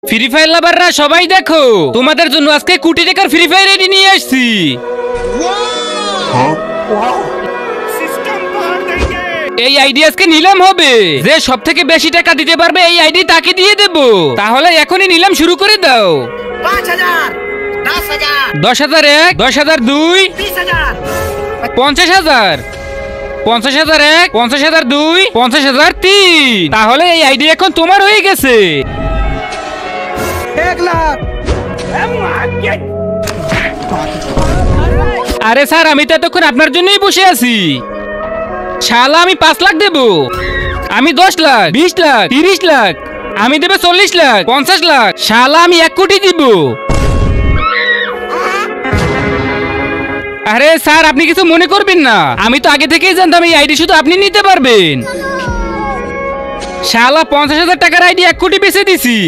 Free fire লাভাররা সবাই দেখো, তোমাদের জন্য আজকে কোটি টাকার ফ্রি ফায়ার আইডি নিয়ে আসছি। এই আইডি আজকে নিলাম হবে, যে সব থেকে বেশি টাকা দিতে পারবে এই আইডি তাকে দিয়ে দেব। তাহলে এখনই নিলাম শুরু করে দাও। 5,000, 10,000, 10,001, 10,002, 20,000, 50,000, 50,001, 50,002, 50,003। তাহলে এই আইডি এখন তোমার হয়ে গেছে। 1 লাখ। আরে স্যার, আমি তো এতক্ষণ আপনার জন্যই বসে আছি। শালা আমি 5 লাখ দেব, আমি 10 লাখ, 20 লাখ, 30 লাখ, আমি দেব 40 লাখ, 50 লাখ, শালা আমি 1 কোটি দিব। আরে স্যার, আপনি কিছু মনে করবেন না, আমি তো আগে থেকেই জানতাম এই আইডি শুধু আপনি নিতে পারবেন। শালা 50,000 টাকার আইডি 1 কোটি বেচে দিছি।